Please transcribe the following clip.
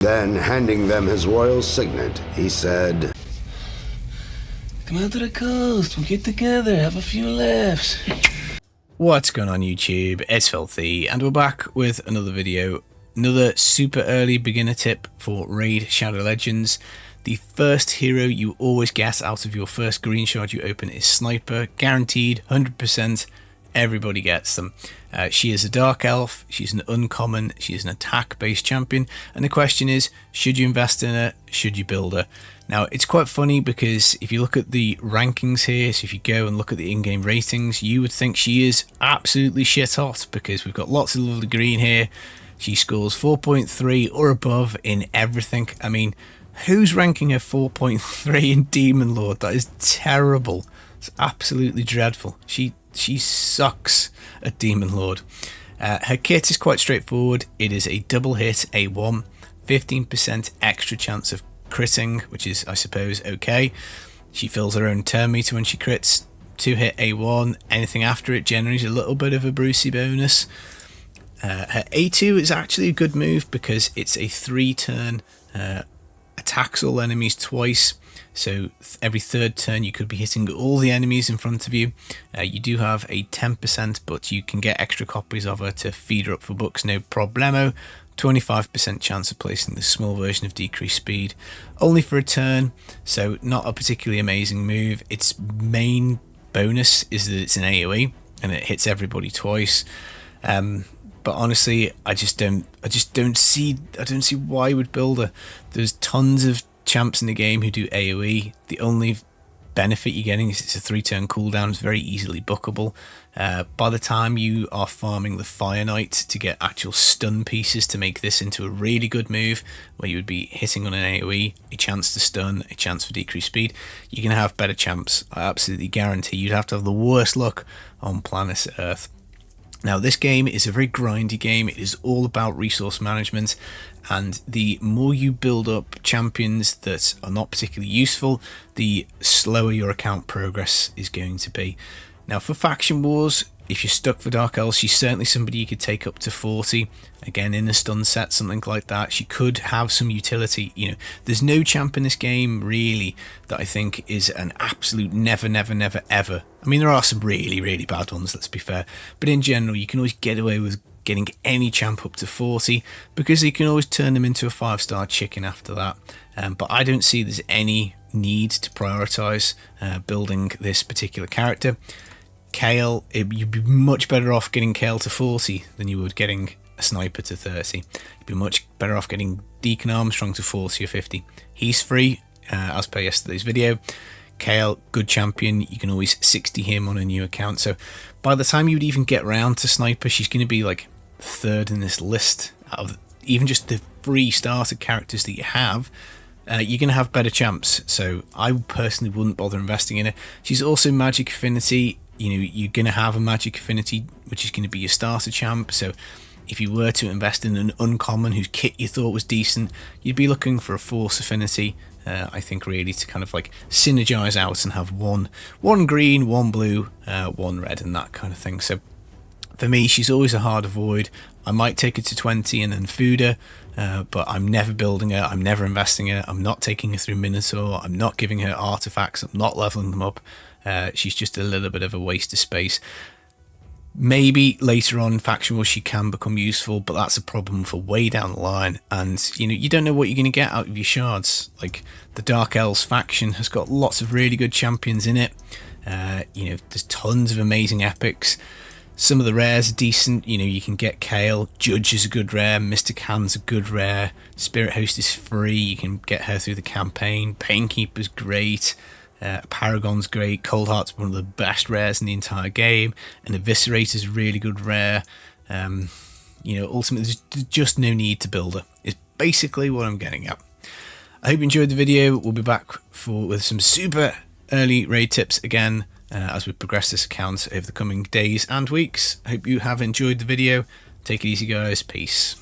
Then, handing them his royal signet, he said, "Come out to the coast, we'll get together, have a few laughs." What's going on YouTube? It's Filthy, and we're back with another video. Another super early beginner tip for Raid Shadow Legends. The first hero you always get out of your first green shard you open is Sniper, guaranteed, 100%. Everybody gets them. She is a Dark Elf, she's an uncommon, she's an attack-based champion, and the question is, should you invest in her, should you build her? Now, it's quite funny because if you look at the rankings here, so if you go and look at the in-game ratings, you would think she is absolutely shit hot because we've got lots of lovely green here. She scores 4.3 or above in everything. I mean, who's ranking her 4.3 in Demon Lord? That is terrible. It's absolutely dreadful. She sucks at Demon Lord. Her kit is quite straightforward. It is a double hit A1, 15% extra chance of critting, which is, I suppose, okay. She fills her own turn meter when she crits. 2-hit A1, anything after it generally is a little bit of a Brucey bonus. Her A2 is actually a good move because it's a 3-turn, attacks all enemies twice. So every third turn you could be hitting all the enemies in front of you. You do have a 10%, but you can get extra copies of her to feed her up for books, no problemo. 25% chance of placing the small version of decreased speed, only for a turn, so not a particularly amazing move. Its main bonus is that it's an AoE and it hits everybody twice. But honestly, I don't see why you would build her. There's tons of champs in the game who do AoE. The only benefit you're getting is it's a 3-turn cooldown. It's very easily bookable. By the time you are farming the Fire Knight to get actual stun pieces to make this into a really good move, where you would be hitting on an AoE, a chance to stun, a chance for decreased speed, you're going to have better champs. I absolutely guarantee you'd have to have the worst luck on planet Earth. Now, this game is a very grindy game. It is all about resource management, and the more you build up champions that are not particularly useful, the slower your account progress is going to be. Now, for Faction Wars, if you're stuck for Dark Elves, she's certainly somebody you could take up to 40. Again, in a stun set, something like that. She could have some utility. You know, there's no champ in this game, really, that I think is an absolute never, never, never, ever. I mean, there are some really, really bad ones, let's be fair. But in general, you can always get away with getting any champ up to 40 because you can always turn them into a 5-star chicken after that. But I don't see there's any need to prioritise building this particular character. Kale, you'd be much better off getting Kale to 40 than you would getting a Sniper to 30. You'd be much better off getting Deacon Armstrong to 40 or 50. He's free, as per yesterday's video. Kale, good champion, you can always 60 him on a new account. So by the time you'd even get round to Sniper, she's going to be like third in this list. Out of even just the free starter characters that you have, you're going to have better champs. So I personally wouldn't bother investing in her. She's also Magic Affinity. You know, you're going to have a Magic Affinity, which is going to be your starter champ. So if you were to invest in an uncommon whose kit you thought was decent, you'd be looking for a Force Affinity, I think, really, to kind of like synergize out and have one green, one blue, one red, and that kind of thing. So for me, she's always a hard avoid. I might take her to 20 and then food her, but I'm never building her, I'm never investing her, I'm not taking her through Minotaur, I'm not giving her artifacts, I'm not leveling them up. She's just a little bit of a waste of space. Maybe later on in Faction Wars she can become useful, but that's a problem for way down the line. And you know, you don't know what you're going to get out of your shards. Like the Dark Elves faction has got lots of really good champions in it. You know, there's tons of amazing epics. Some of the rares are decent. You know, you can get Kale. Judge is a good rare. Mystic Hand's a good rare. Spirit Host is free. You can get her through the campaign. Painkeeper's great. Paragon's great. Cold Heart's one of the best rares in the entire game, and Eviscerator's really good rare. You know, ultimately there's just no need to build her, is basically what I'm getting at. I hope you enjoyed the video. We'll be back with some super early raid tips again as we progress this account over the coming days and weeks. Hope you have enjoyed the video. Take it easy, guys. Peace.